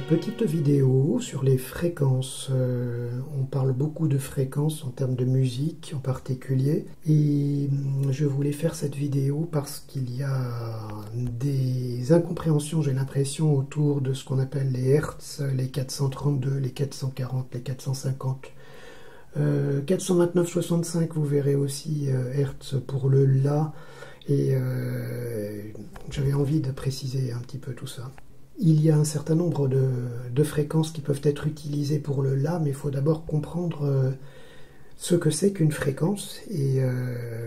petite vidéo sur les fréquences. On parle beaucoup de fréquences en termes de musique en particulier. Et je voulais faire cette vidéo parce qu'il y a des incompréhensions, j'ai l'impression, autour de ce qu'on appelle les Hertz, les 432, les 440, les 450. 429,65, vous verrez aussi Hertz pour le La. Et j'avais envie de préciser un petit peu tout ça. Il y a un certain nombre de fréquences qui peuvent être utilisées pour le La, mais il faut d'abord comprendre ce que c'est qu'une fréquence et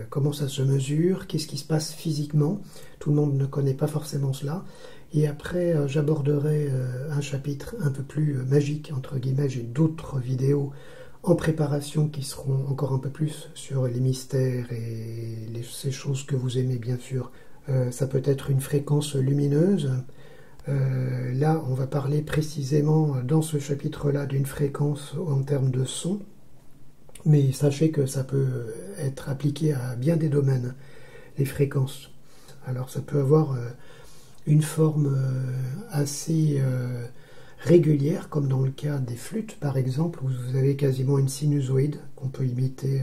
comment ça se mesure, qu'est-ce qui se passe physiquement. Tout le monde ne connaît pas forcément cela. Et après, j'aborderai un chapitre un peu plus magique, entre guillemets. J'ai d'autres vidéos en préparation qui seront encore un peu plus sur les mystères et ces choses que vous aimez, bien sûr. Ça peut être une fréquence lumineuse. Là, on va parler précisément dans ce chapitre-là d'une fréquence en termes de son, mais sachez que ça peut être appliqué à bien des domaines, les fréquences. Alors ça peut avoir une forme assez régulière, comme dans le cas des flûtes par exemple, où vous avez quasiment une sinusoïde qu'on peut imiter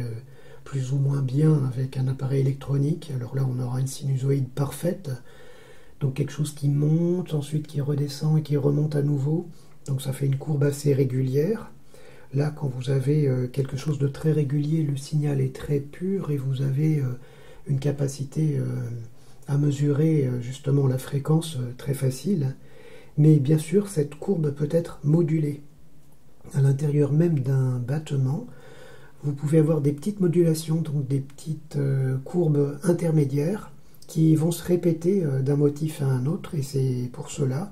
plus ou moins bien avec un appareil électronique. Alors là, on aura une sinusoïde parfaite. Donc quelque chose qui monte, ensuite qui redescend et qui remonte à nouveau. Donc ça fait une courbe assez régulière. Là, quand vous avez quelque chose de très régulier, le signal est très pur et vous avez une capacité à mesurer justement la fréquence très facile. Mais bien sûr, cette courbe peut être modulée. À l'intérieur même d'un battement, vous pouvez avoir des petites modulations, donc des petites courbes intermédiaires, qui vont se répéter d'un motif à un autre, et c'est pour cela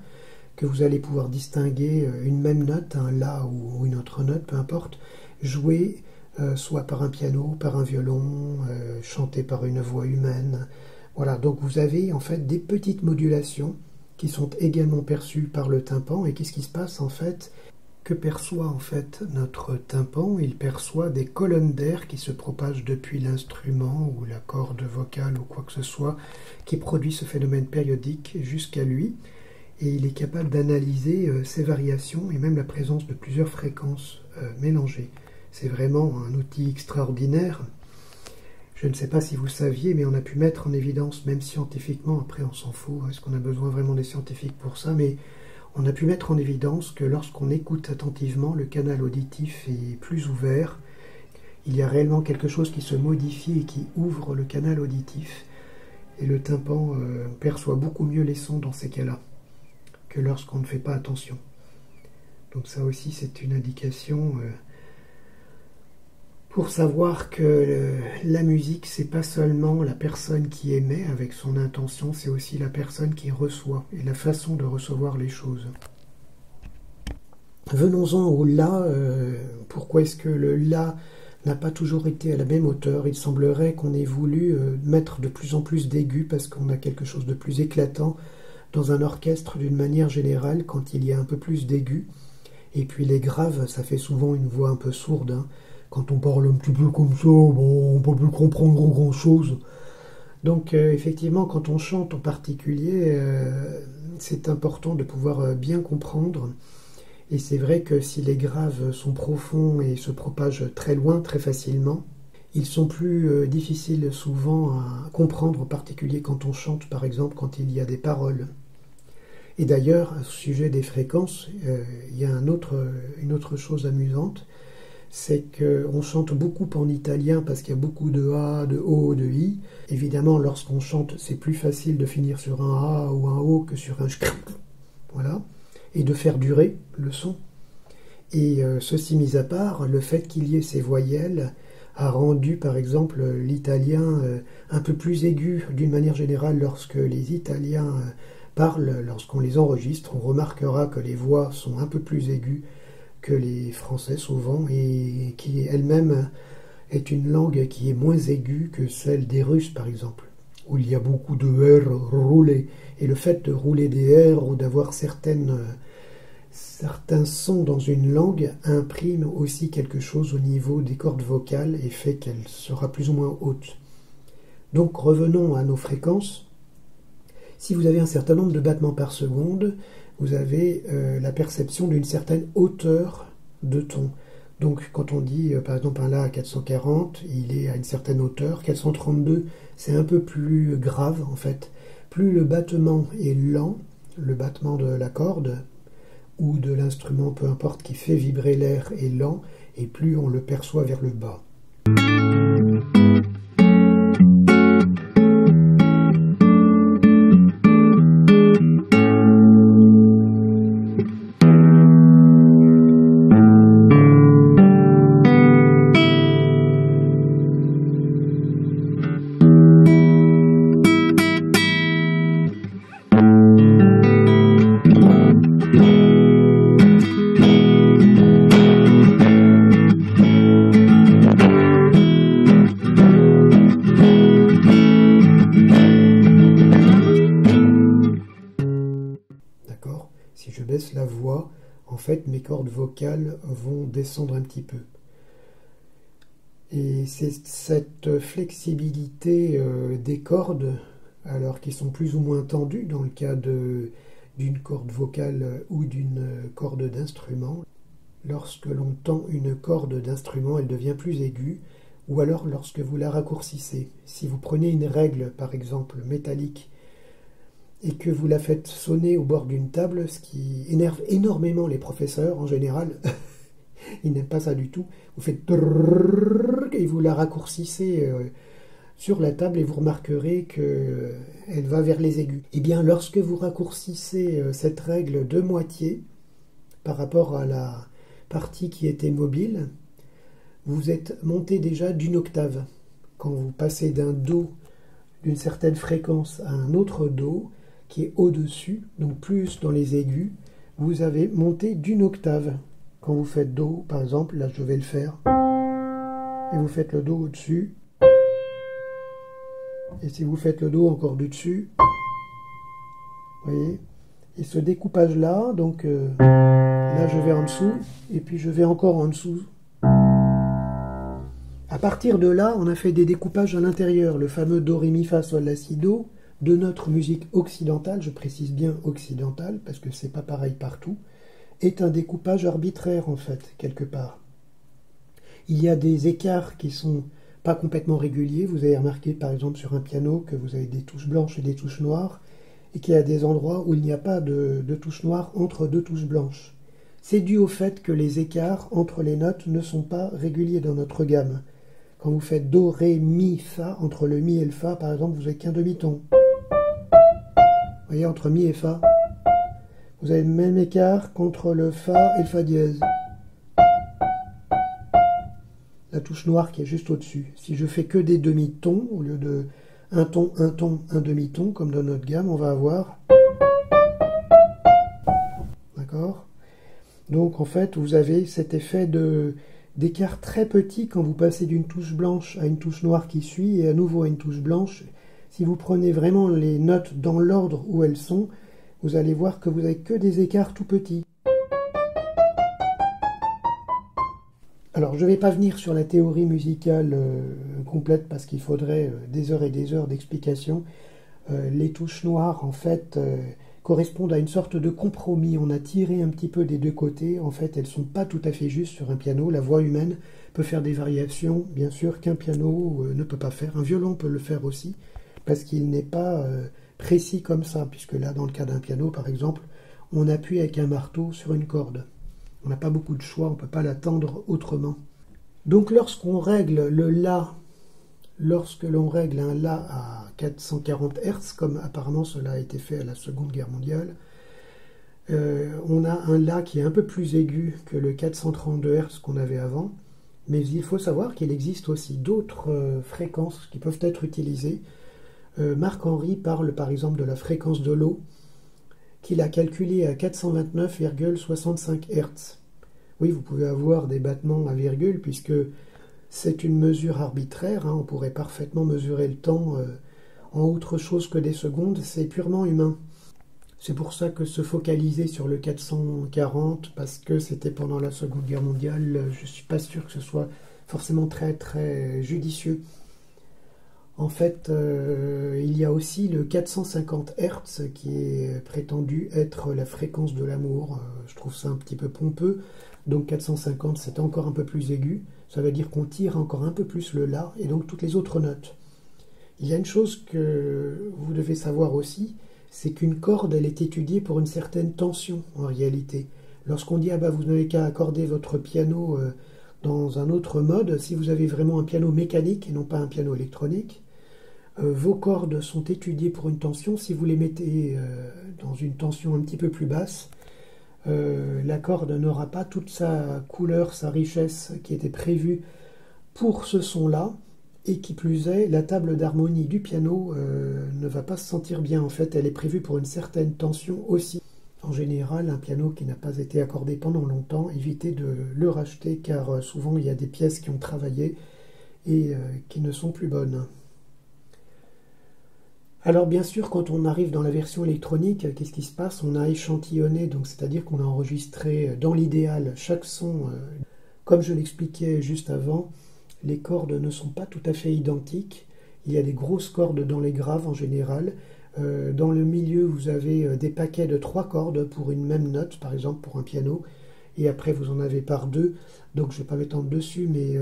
que vous allez pouvoir distinguer une même note, un La ou une autre note, peu importe, jouée soit par un piano, par un violon, chantée par une voix humaine. Voilà, donc vous avez en fait des petites modulations qui sont également perçues par le tympan, et qu'est-ce qui se passe en fait? Que perçoit en fait notre tympan? Il perçoit des colonnes d'air qui se propagent depuis l'instrument ou la corde vocale ou quoi que ce soit qui produit ce phénomène périodique jusqu'à lui, et il est capable d'analyser ces variations et même la présence de plusieurs fréquences mélangées. C'est vraiment un outil extraordinaire. Je ne sais pas si vous saviez, mais on a pu mettre en évidence, même scientifiquement, après on s'en fout, est-ce qu'on a besoin vraiment des scientifiques pour ça, mais on a pu mettre en évidence que lorsqu'on écoute attentivement, le canal auditif est plus ouvert. Il y a réellement quelque chose qui se modifie et qui ouvre le canal auditif. Et le tympan perçoit beaucoup mieux les sons dans ces cas-là que lorsqu'on ne fait pas attention. Donc ça aussi, c'est une indication pour savoir que la musique, c'est pas seulement la personne qui émet avec son intention, c'est aussi la personne qui reçoit et la façon de recevoir les choses. Venons-en au La. Pourquoi est-ce que le La n'a pas toujours été à la même hauteur? Il semblerait qu'on ait voulu mettre de plus en plus d'aigus parce qu'on a quelque chose de plus éclatant dans un orchestre d'une manière générale quand il y a un peu plus d'aigus. Et puis les graves, ça fait souvent une voix un peu sourde, hein. Quand on parle un petit peu comme ça, bon, on ne peut plus comprendre grand-chose. Donc effectivement, quand on chante en particulier, c'est important de pouvoir bien comprendre. Et c'est vrai que si les graves sont profonds et se propagent très loin, très facilement, ils sont plus difficiles souvent à comprendre, en particulier quand on chante, par exemple, quand il y a des paroles. Et d'ailleurs, au sujet des fréquences, il y a une autre chose amusante, c'est qu'on chante beaucoup en italien parce qu'il y a beaucoup de A, de O, de I. Évidemment, lorsqu'on chante, c'est plus facile de finir sur un A ou un O que sur un sh. Voilà. Et de faire durer le son. Et ceci mis à part, le fait qu'il y ait ces voyelles a rendu, par exemple, l'italien un peu plus aigu d'une manière générale. Lorsque les Italiens parlent, lorsqu'on les enregistre, on remarquera que les voix sont un peu plus aiguës que les Français souvent, et qui elle-même est une langue qui est moins aiguë que celle des Russes par exemple, où il y a beaucoup de R roulés, et le fait de rouler des R ou d'avoir certains sons dans une langue imprime aussi quelque chose au niveau des cordes vocales et fait qu'elle sera plus ou moins haute. Donc revenons à nos fréquences. Si vous avez un certain nombre de battements par seconde, vous avez la perception d'une certaine hauteur de ton. Donc quand on dit par exemple un La à 440, il est à une certaine hauteur. 432, c'est un peu plus grave en fait. Plus le battement est lent, le battement de la corde ou de l'instrument, peu importe, qui fait vibrer l'air est lent, et plus on le perçoit vers le bas. Si je baisse la voix, en fait, mes cordes vocales vont descendre un petit peu. Et c'est cette flexibilité des cordes, alors qu'ils sont plus ou moins tendues dans le cas d'une corde vocale ou d'une corde d'instrument. Lorsque l'on tend une corde d'instrument, elle devient plus aiguë, ou alors lorsque vous la raccourcissez. Si vous prenez une règle, par exemple, métallique, et que vous la faites sonner au bord d'une table, ce qui énerve énormément les professeurs en général, ils n'aiment pas ça du tout, vous faites et vous la raccourcissez sur la table et vous remarquerez qu'elle va vers les aigus. Et bien lorsque vous raccourcissez cette règle de moitié par rapport à la partie qui était mobile, vous êtes monté déjà d'une octave. Quand vous passez d'un Do d'une certaine fréquence à un autre Do, qui est au-dessus, donc plus dans les aigus, vous avez monté d'une octave. Quand vous faites Do, par exemple, là je vais le faire, et vous faites le Do au-dessus, et si vous faites le Do encore du dessus, vous voyez, et ce découpage-là, donc là je vais en dessous, et puis je vais encore en dessous. À partir de là, on a fait des découpages à l'intérieur, le fameux Do, Ré, Mi, Fa, Sol, La, Si, Do, de notre musique occidentale, je précise bien occidentale, parce que c'est pas pareil partout, est un découpage arbitraire en fait, quelque part. Il y a des écarts qui sont pas complètement réguliers, vous avez remarqué par exemple sur un piano que vous avez des touches blanches et des touches noires, et qu'il y a des endroits où il n'y a pas de touches noires entre deux touches blanches. C'est dû au fait que les écarts entre les notes ne sont pas réguliers dans notre gamme. Quand vous faites Do, Ré, Mi, Fa, entre le Mi et le Fa, par exemple, vous n'avez qu'un demi-ton. Vous voyez, entre Mi et Fa, vous avez le même écart qu'entre le Fa et le Fa dièse. La touche noire qui est juste au-dessus. Si je fais que des demi-tons, au lieu de un ton, un demi-ton, comme dans notre gamme, on va avoir... D'accord ? Donc, en fait, vous avez cet effet d'écart très petit quand vous passez d'une touche blanche à une touche noire qui suit, et à nouveau à une touche blanche. Si vous prenez vraiment les notes dans l'ordre où elles sont, vous allez voir que vous n'avez que des écarts tout petits. Alors, je ne vais pas venir sur la théorie musicale complète parce qu'il faudrait des heures et des heures d'explication. Les touches noires, en fait, correspondent à une sorte de compromis. On a tiré un petit peu des deux côtés. En fait, elles ne sont pas tout à fait justes sur un piano. La voix humaine peut faire des variations, bien sûr, qu'un piano ne peut pas faire. Un violon peut le faire aussi, parce qu'il n'est pas précis comme ça, puisque là, dans le cas d'un piano, par exemple, on appuie avec un marteau sur une corde. On n'a pas beaucoup de choix, on ne peut pas la tendre autrement. Donc lorsqu'on règle le La, lorsque l'on règle un La à 440 Hz, comme apparemment cela a été fait à la Seconde Guerre mondiale, on a un La qui est un peu plus aigu que le 432 Hz qu'on avait avant, mais il faut savoir qu'il existe aussi d'autres fréquences qui peuvent être utilisées. Marc Henry parle par exemple de la fréquence de l'eau, qu'il a calculée à 429,65 Hz. Oui, vous pouvez avoir des battements à virgule, puisque c'est une mesure arbitraire, hein, on pourrait parfaitement mesurer le temps en autre chose que des secondes, c'est purement humain. C'est pour ça que se focaliser sur le 440, parce que c'était pendant la Seconde Guerre mondiale, je ne suis pas sûr que ce soit forcément très très judicieux. En fait, il y a aussi le 450 Hz qui est prétendu être la fréquence de l'amour. Je trouve ça un petit peu pompeux. Donc 450, c'est encore un peu plus aigu. Ça veut dire qu'on tire encore un peu plus le La et donc toutes les autres notes. Il y a une chose que vous devez savoir aussi, c'est qu'une corde, elle est étudiée pour une certaine tension en réalité. Lorsqu'on dit, ah bah vous n'avez qu'à accorder votre piano dans un autre mode, si vous avez vraiment un piano mécanique et non pas un piano électronique, vos cordes sont étudiées pour une tension. Si vous les mettez dans une tension un petit peu plus basse, la corde n'aura pas toute sa couleur, sa richesse qui était prévue pour ce son-là. Et qui plus est, la table d'harmonie du piano ne va pas se sentir bien. En fait, elle est prévue pour une certaine tension aussi. En général, un piano qui n'a pas été accordé pendant longtemps, évitez de le racheter car souvent il y a des pièces qui ont travaillé et qui ne sont plus bonnes. Alors bien sûr, quand on arrive dans la version électronique, qu'est-ce qui se passe? On a échantillonné, donc c'est-à-dire qu'on a enregistré dans l'idéal chaque son. Comme je l'expliquais juste avant, les cordes ne sont pas tout à fait identiques. Il y a des grosses cordes dans les graves en général. Dans le milieu, vous avez des paquets de 3 cordes pour une même note, par exemple pour un piano. Et après, vous en avez par 2. Donc, je ne vais pas m'étendre dessus, mais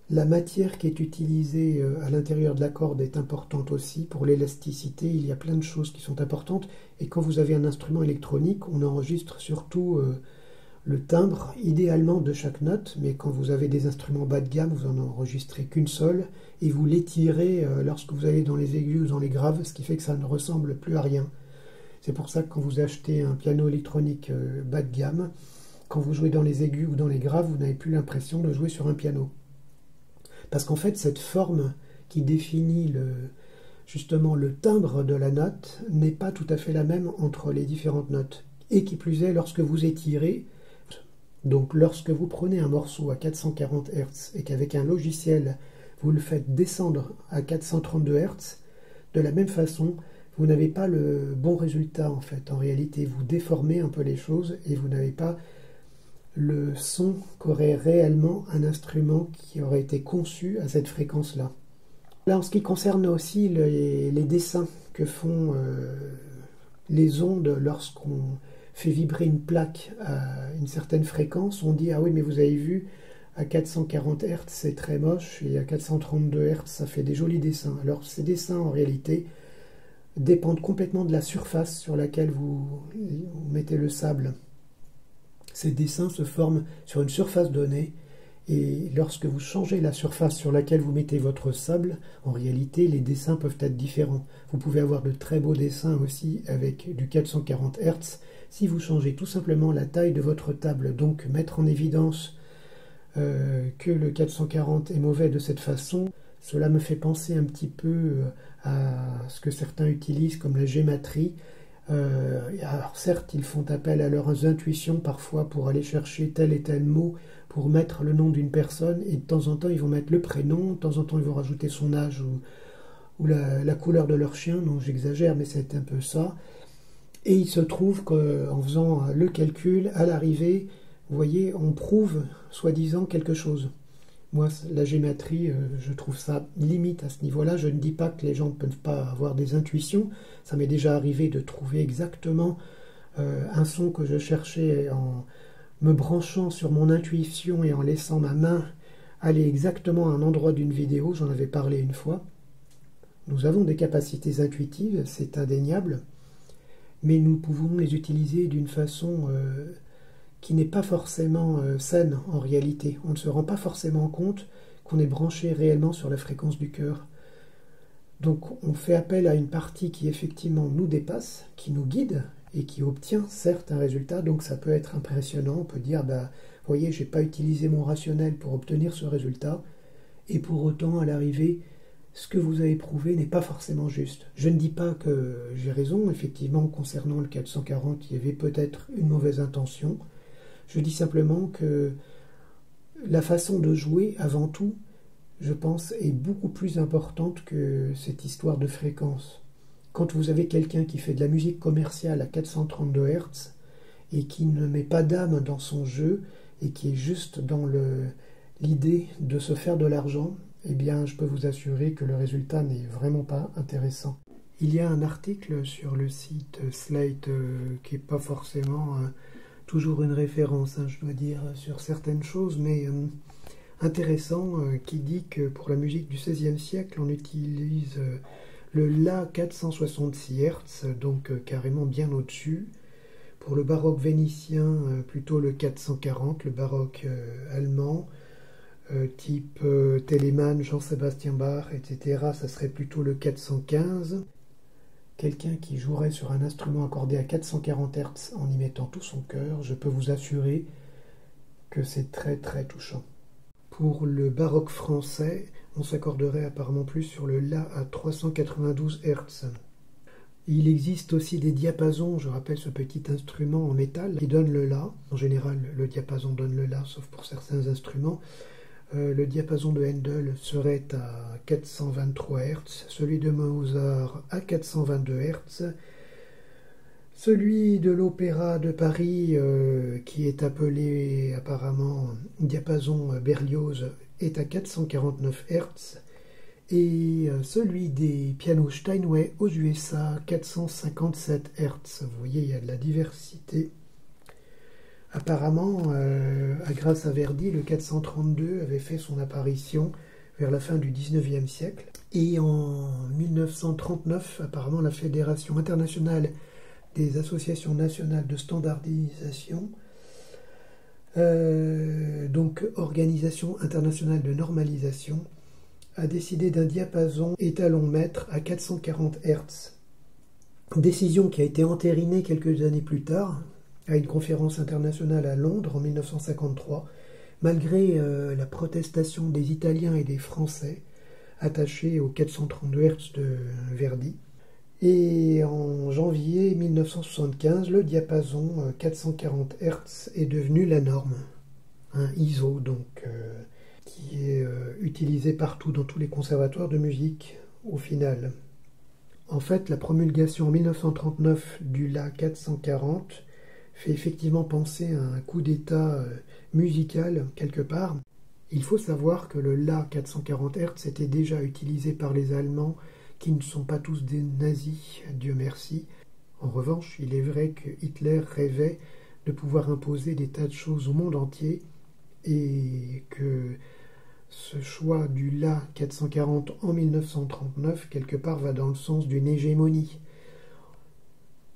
la matière qui est utilisée à l'intérieur de la corde est importante aussi. Pour l'élasticité, il y a plein de choses qui sont importantes. Et quand vous avez un instrument électronique, on enregistre surtout le timbre, idéalement de chaque note, mais quand vous avez des instruments bas de gamme, vous en enregistrez qu'une seule, et vous l'étirez lorsque vous allez dans les aigus ou dans les graves, ce qui fait que ça ne ressemble plus à rien. C'est pour ça que quand vous achetez un piano électronique bas de gamme, quand vous jouez dans les aigus ou dans les graves, vous n'avez plus l'impression de jouer sur un piano. Parce qu'en fait, cette forme qui définit justement le timbre de la note n'est pas tout à fait la même entre les différentes notes. Et qui plus est, lorsque vous étirez, donc lorsque vous prenez un morceau à 440 Hz et qu'avec un logiciel vous le faites descendre à 432 Hz, de la même façon, vous n'avez pas le bon résultat en fait. En réalité, vous déformez un peu les choses et vous n'avez pas le son qu'aurait réellement un instrument qui aurait été conçu à cette fréquence-là. Là, en ce qui concerne aussi les dessins que font les ondes lorsqu'on fait vibrer une plaque à une certaine fréquence, on dit « Ah oui, mais vous avez vu, à 440 Hz, c'est très moche, et à 432 Hz, ça fait des jolis dessins. » Alors, ces dessins, en réalité, dépendent complètement de la surface sur laquelle vous mettez le sable. Ces dessins se forment sur une surface donnée, et lorsque vous changez la surface sur laquelle vous mettez votre sable, en réalité, les dessins peuvent être différents. Vous pouvez avoir de très beaux dessins aussi avec du 440 Hz, si vous changez tout simplement la taille de votre table, donc mettre en évidence que le 440 est mauvais de cette façon, cela me fait penser un petit peu à ce que certains utilisent comme la gématrie. Alors certes, ils font appel à leurs intuitions parfois pour aller chercher tel et tel mot pour mettre le nom d'une personne, et de temps en temps ils vont mettre le prénom, de temps en temps ils vont rajouter son âge ou la couleur de leur chien, donc j'exagère mais c'est un peu ça. Et il se trouve qu'en faisant le calcul, à l'arrivée, vous voyez, on prouve soi-disant quelque chose. Moi, la gématrie, je trouve ça limite à ce niveau-là. Je ne dis pas que les gens ne peuvent pas avoir des intuitions. Ça m'est déjà arrivé de trouver exactement un son que je cherchais en me branchant sur mon intuition et en laissant ma main aller exactement à un endroit d'une vidéo. J'en avais parlé une fois. Nous avons des capacités intuitives, c'est indéniable, mais nous pouvons les utiliser d'une façon qui n'est pas forcément saine en réalité. On ne se rend pas forcément compte qu'on est branché réellement sur la fréquence du cœur. Donc on fait appel à une partie qui effectivement nous dépasse, qui nous guide et qui obtient certes un résultat. Donc ça peut être impressionnant, on peut dire, bah, vous voyez, j'ai pas utilisé mon rationnel pour obtenir ce résultat, et pour autant à l'arrivée, ce que vous avez prouvé n'est pas forcément juste. Je ne dis pas que j'ai raison, effectivement, concernant le 440, il y avait peut-être une mauvaise intention. Je dis simplement que la façon de jouer, avant tout, je pense, est beaucoup plus importante que cette histoire de fréquence. Quand vous avez quelqu'un qui fait de la musique commerciale à 432 Hz et qui ne met pas d'âme dans son jeu et qui est juste dans l'idée de se faire de l'argent, eh bien je peux vous assurer que le résultat n'est vraiment pas intéressant. Il y a un article sur le site Slate qui n'est pas forcément toujours une référence, hein, je dois dire, sur certaines choses, mais intéressant, qui dit que pour la musique du XVIe siècle, on utilise le La 466 Hz, donc carrément bien au-dessus. Pour le baroque vénitien, plutôt le 440, le baroque allemand, type Telemann, Jean-Sébastien Bach, etc., ça serait plutôt le 415. Quelqu'un qui jouerait sur un instrument accordé à 440 Hz en y mettant tout son cœur, je peux vous assurer que c'est très très touchant. Pour le baroque français, on s'accorderait apparemment plus sur le La à 392 Hz. Il existe aussi des diapasons, je rappelle ce petit instrument en métal qui donne le La. En général, le diapason donne le La, sauf pour certains instruments. Le diapason de Handel serait à 423 Hz, celui de Mozart à 422 Hz, celui de l'Opéra de Paris, qui est appelé apparemment diapason Berlioz, est à 449 Hz, et celui des pianos Steinway aux USA, 457 Hz. Vous voyez, il y a de la diversité. Apparemment, grâce à Verdi, le 432 avait fait son apparition vers la fin du XIXe siècle. Et en 1939, apparemment, la Fédération internationale des associations nationales de standardisation, donc Organisation internationale de normalisation, a décidé d'un diapason étalon-mètre à 440 Hz. Décision qui a été entérinée quelques années plus tard, à une conférence internationale à Londres en 1953, malgré la protestation des Italiens et des Français attachés aux 432 Hz de Verdi. Et en janvier 1975, le diapason 440 Hz est devenu la norme, un ISO donc, qui est utilisé partout dans tous les conservatoires de musique au final. En fait, la promulgation en 1939 du La 440 fait effectivement penser à un coup d'état musical quelque part. Il faut savoir que le La 440 Hz était déjà utilisé par les Allemands, qui ne sont pas tous des nazis, Dieu merci. En revanche, il est vrai que Hitler rêvait de pouvoir imposer des tas de choses au monde entier, et que ce choix du La 440 en 1939, quelque part, va dans le sens d'une hégémonie.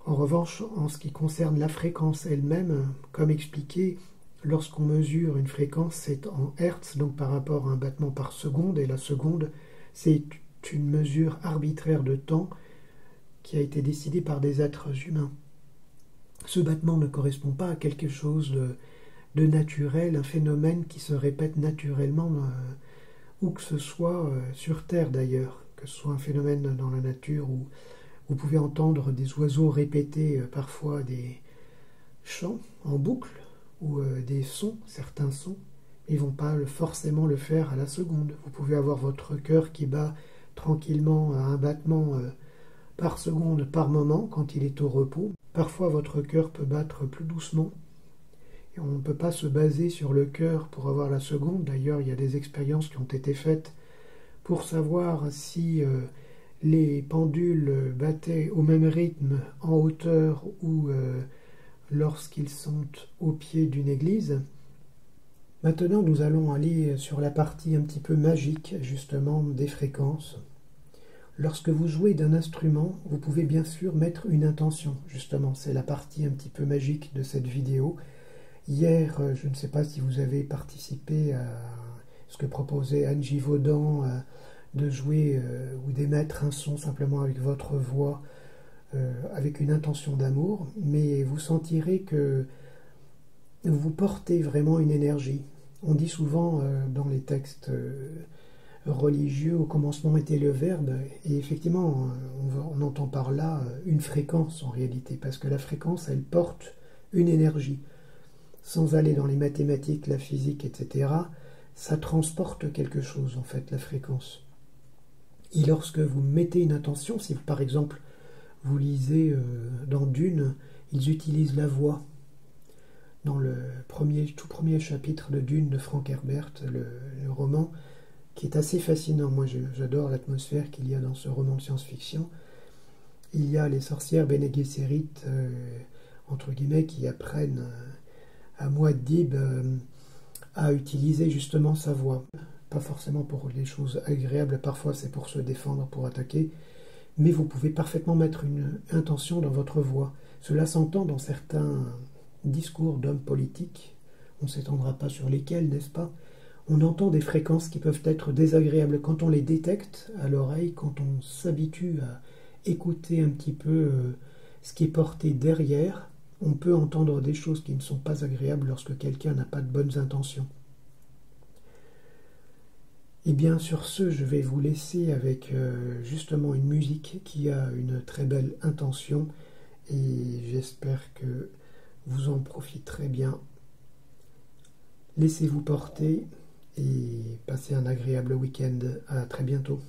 En revanche, en ce qui concerne la fréquence elle-même, comme expliqué, lorsqu'on mesure une fréquence, c'est en Hertz, donc par rapport à un battement par seconde, et la seconde, c'est une mesure arbitraire de temps qui a été décidée par des êtres humains. Ce battement ne correspond pas à quelque chose de naturel, un phénomène qui se répète naturellement, où que ce soit sur Terre d'ailleurs, que ce soit un phénomène dans la nature où vous pouvez entendre des oiseaux répéter parfois des chants en boucle ou des sons, certains sons. Ils ne vont pas forcément le faire à la seconde. Vous pouvez avoir votre cœur qui bat tranquillement à un battement par seconde par moment quand il est au repos. Parfois votre cœur peut battre plus doucement. Et on ne peut pas se baser sur le cœur pour avoir la seconde. D'ailleurs, il y a des expériences qui ont été faites pour savoir si les pendules battaient au même rythme en hauteur ou lorsqu'ils sont au pied d'une église. Maintenant, nous allons aller sur la partie un petit peu magique, justement, des fréquences. Lorsque vous jouez d'un instrument, vous pouvez bien sûr mettre une intention. Justement, c'est la partie un petit peu magique de cette vidéo. Hier, je ne sais pas si vous avez participé à ce que proposait Anne Givaudan, de jouer ou d'émettre un son simplement avec votre voix, avec une intention d'amour, mais vous sentirez que vous portez vraiment une énergie. On dit souvent dans les textes religieux, au commencement était le verbe, et effectivement, on entend par là une fréquence en réalité, parce que la fréquence, elle porte une énergie. Sans aller dans les mathématiques, la physique, etc., ça transporte quelque chose, en fait, la fréquence. Et lorsque vous mettez une intention, si par exemple vous lisez dans Dune, ils utilisent la voix. Dans le tout premier chapitre de Dune de Frank Herbert, le roman, qui est assez fascinant. Moi, j'adore l'atmosphère qu'il y a dans ce roman de science-fiction. Il y a les sorcières Bene Gesserit, entre guillemets, qui apprennent à Muad'Dib à utiliser justement sa voix. Pas forcément pour les choses agréables, parfois c'est pour se défendre, pour attaquer, mais vous pouvez parfaitement mettre une intention dans votre voix. Cela s'entend dans certains discours d'hommes politiques, on ne s'étendra pas sur lesquels, n'est-ce pas? On entend des fréquences qui peuvent être désagréables. Quand on les détecte à l'oreille, quand on s'habitue à écouter un petit peu ce qui est porté derrière, on peut entendre des choses qui ne sont pas agréables lorsque quelqu'un n'a pas de bonnes intentions. Et bien sur ce, je vais vous laisser avec justement une musique qui a une très belle intention et j'espère que vous en profiterez bien. Laissez-vous porter et passez un agréable week-end. À très bientôt.